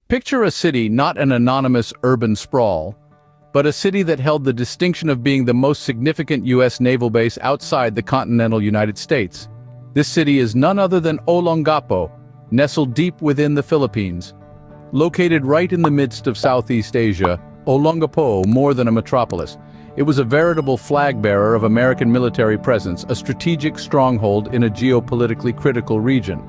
Picture a city not an anonymous urban sprawl, but a city that held the distinction of being the most significant U.S. naval base outside the continental United States. This city is none other than Olongapo, nestled deep within the Philippines. Located right in the midst of Southeast Asia, Olongapo, more than a metropolis, it was a veritable flag-bearer of American military presence, a strategic stronghold in a geopolitically critical region.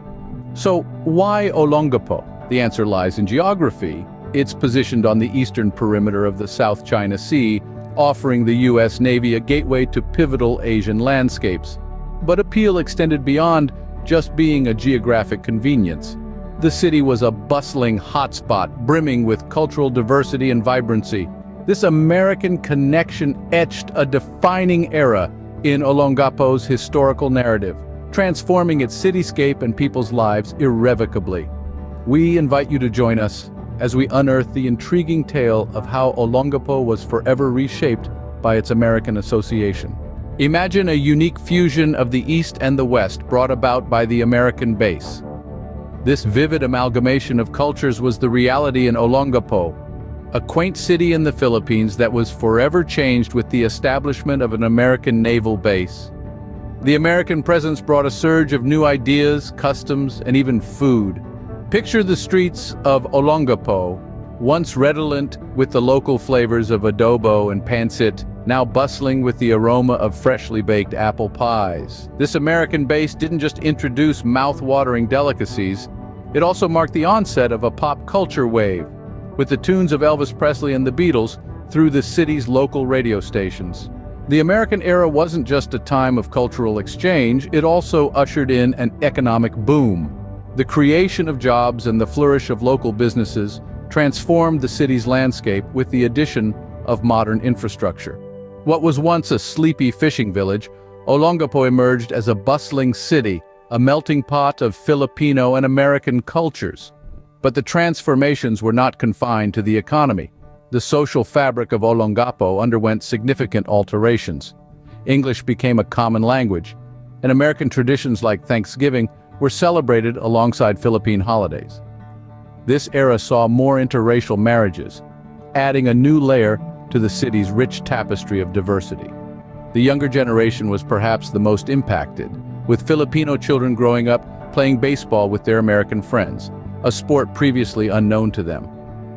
So, why Olongapo? The answer lies in geography. It's positioned on the eastern perimeter of the South China Sea, offering the U.S. Navy a gateway to pivotal Asian landscapes. But appeal extended beyond just being a geographic convenience. The city was a bustling hotspot, brimming with cultural diversity and vibrancy. This American connection etched a defining era in Olongapo's historical narrative, transforming its cityscape and people's lives irrevocably. We invite you to join us as we unearth the intriguing tale of how Olongapo was forever reshaped by its American association. Imagine a unique fusion of the East and the West brought about by the American base. This vivid amalgamation of cultures was the reality in Olongapo, a quaint city in the Philippines that was forever changed with the establishment of an American naval base. The American presence brought a surge of new ideas, customs, and even food. Picture the streets of Olongapo, once redolent with the local flavors of adobo and pancit, now bustling with the aroma of freshly baked apple pies. This American base didn't just introduce mouth-watering delicacies, it also marked the onset of a pop culture wave, with the tunes of Elvis Presley and the Beatles through the city's local radio stations. The American era wasn't just a time of cultural exchange, it also ushered in an economic boom. The creation of jobs and the flourish of local businesses transformed the city's landscape with the addition of modern infrastructure. What was once a sleepy fishing village, Olongapo emerged as a bustling city, a melting pot of Filipino and American cultures. But the transformations were not confined to the economy. The social fabric of Olongapo underwent significant alterations. English became a common language, and American traditions like Thanksgiving were celebrated alongside Philippine holidays. This era saw more interracial marriages, adding a new layer to the city's rich tapestry of diversity. The younger generation was perhaps the most impacted, with Filipino children growing up playing baseball with their American friends, a sport previously unknown to them.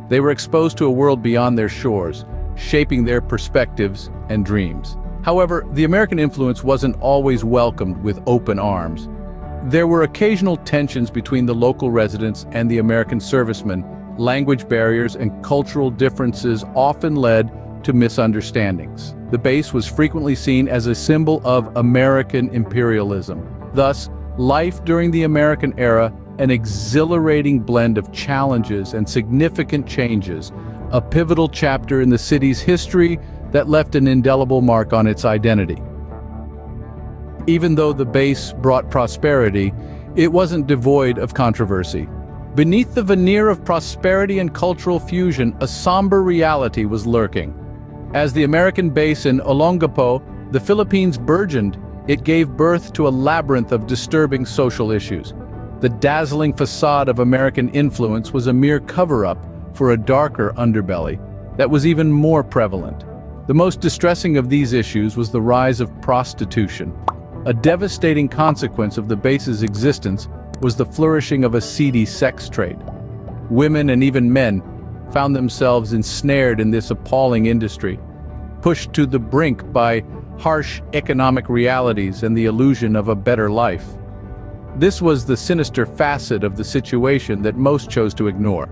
They were exposed to a world beyond their shores, shaping their perspectives and dreams. However, the American influence wasn't always welcomed with open arms. There were occasional tensions between the local residents and the American servicemen. Language barriers and cultural differences often led to misunderstandings. The base was frequently seen as a symbol of American imperialism. Thus, life during the American era, an exhilarating blend of challenges and significant changes, a pivotal chapter in the city's history that left an indelible mark on its identity. Even though the base brought prosperity, it wasn't devoid of controversy. Beneath the veneer of prosperity and cultural fusion, a somber reality was lurking. As the American base in Olongapo, the Philippines burgeoned, it gave birth to a labyrinth of disturbing social issues. The dazzling facade of American influence was a mere cover-up for a darker underbelly that was even more prevalent. The most distressing of these issues was the rise of prostitution. A devastating consequence of the base's existence was the flourishing of a seedy sex trade. Women and even men found themselves ensnared in this appalling industry, pushed to the brink by harsh economic realities and the illusion of a better life. This was the sinister facet of the situation that most chose to ignore.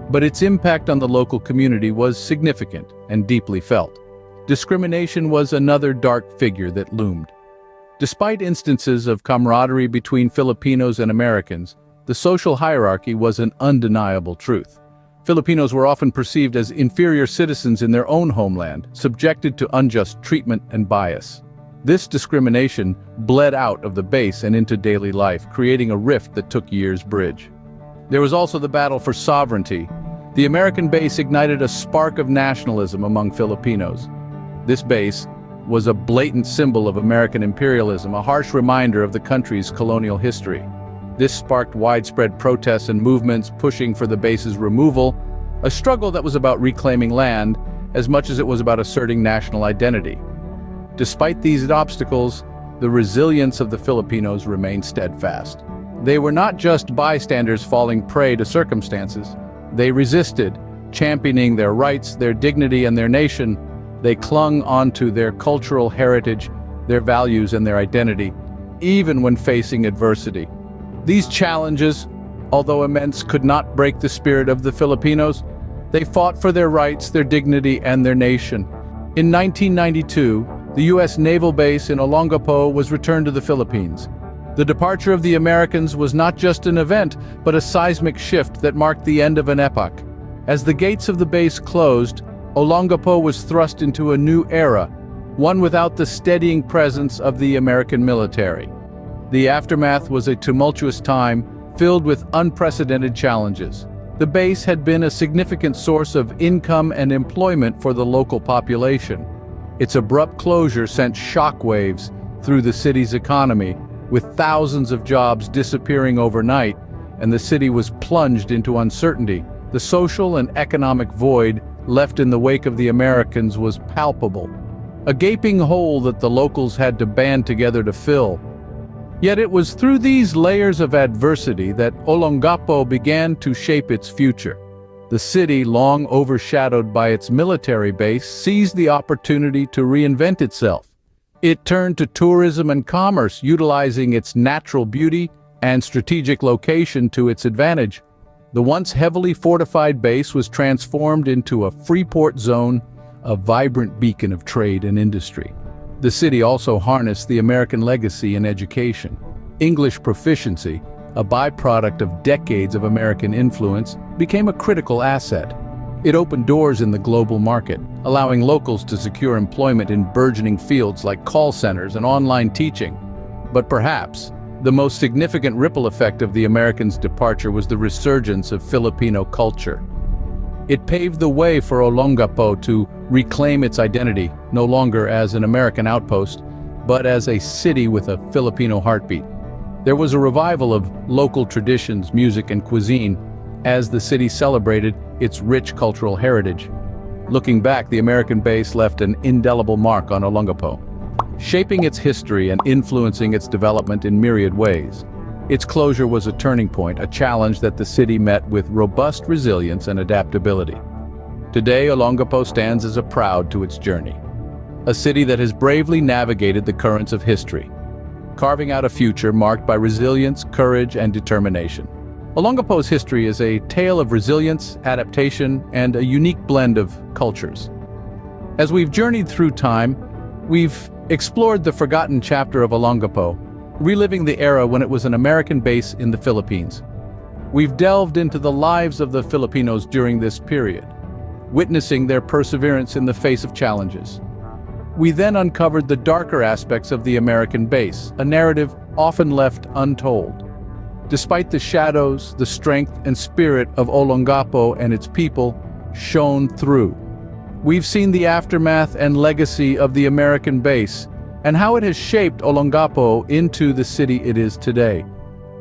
But its impact on the local community was significant and deeply felt. Discrimination was another dark figure that loomed. Despite instances of camaraderie between Filipinos and Americans, the social hierarchy was an undeniable truth. Filipinos were often perceived as inferior citizens in their own homeland, subjected to unjust treatment and bias. This discrimination bled out of the base and into daily life, creating a rift that took years to bridge. There was also the battle for sovereignty. The American base ignited a spark of nationalism among Filipinos. This base was a blatant symbol of American imperialism, a harsh reminder of the country's colonial history. This sparked widespread protests and movements pushing for the base's removal, a struggle that was about reclaiming land as much as it was about asserting national identity. Despite these obstacles, the resilience of the Filipinos remained steadfast. They were not just bystanders falling prey to circumstances. They resisted, championing their rights, their dignity, and their nation. They clung onto their cultural heritage, their values, and their identity, even when facing adversity. These challenges, although immense, could not break the spirit of the Filipinos. They fought for their rights, their dignity, and their nation. In 1992, the U.S. Naval Base in Olongapo was returned to the Philippines. The departure of the Americans was not just an event, but a seismic shift that marked the end of an epoch. As the gates of the base closed, Olongapo was thrust into a new era, one without the steadying presence of the American military. The aftermath was a tumultuous time, filled with unprecedented challenges. The base had been a significant source of income and employment for the local population. Its abrupt closure sent shockwaves through the city's economy, with thousands of jobs disappearing overnight, and the city was plunged into uncertainty. The social and economic void left in the wake of the Americans was palpable, a gaping hole that the locals had to band together to fill. Yet it was through these layers of adversity that Olongapo began to shape its future. The city, long overshadowed by its military base, seized the opportunity to reinvent itself. It turned to tourism and commerce, utilizing its natural beauty and strategic location to its advantage. The once heavily fortified base was transformed into a free port zone, a vibrant beacon of trade and industry. The city also harnessed the American legacy in education. English proficiency, a byproduct of decades of American influence, became a critical asset. It opened doors in the global market, allowing locals to secure employment in burgeoning fields like call centers and online teaching. But perhaps the most significant ripple effect of the Americans' departure was the resurgence of Filipino culture. It paved the way for Olongapo to reclaim its identity, no longer as an American outpost, but as a city with a Filipino heartbeat. There was a revival of local traditions, music, and cuisine as the city celebrated its rich cultural heritage. Looking back, the American base left an indelible mark on Olongapo, shaping its history and influencing its development in myriad ways. Its closure was a turning point, a challenge that the city met with robust resilience and adaptability. Today, Olongapo stands as a proud to its journey, a city that has bravely navigated the currents of history, carving out a future marked by resilience, courage, and determination. Olongapo's history is a tale of resilience, adaptation, and a unique blend of cultures. As we've journeyed through time, we've explored the forgotten chapter of Olongapo, reliving the era when it was an American base in the Philippines. We've delved into the lives of the Filipinos during this period, witnessing their perseverance in the face of challenges. We then uncovered the darker aspects of the American base, a narrative often left untold. Despite the shadows, the strength and spirit of Olongapo and its people shone through. We've seen the aftermath and legacy of the American base, and how it has shaped Olongapo into the city it is today.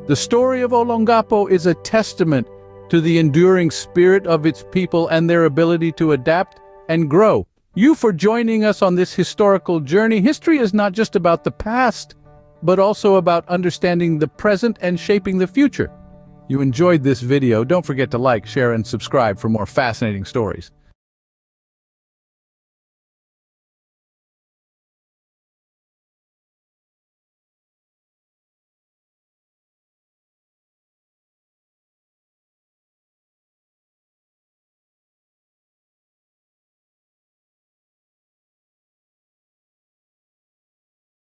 The story of Olongapo is a testament to the enduring spirit of its people and their ability to adapt and grow. You for joining us on this historical journey. History is not just about the past, but also about understanding the present and shaping the future. You enjoyed this video, don't forget to like, share, and subscribe for more fascinating stories.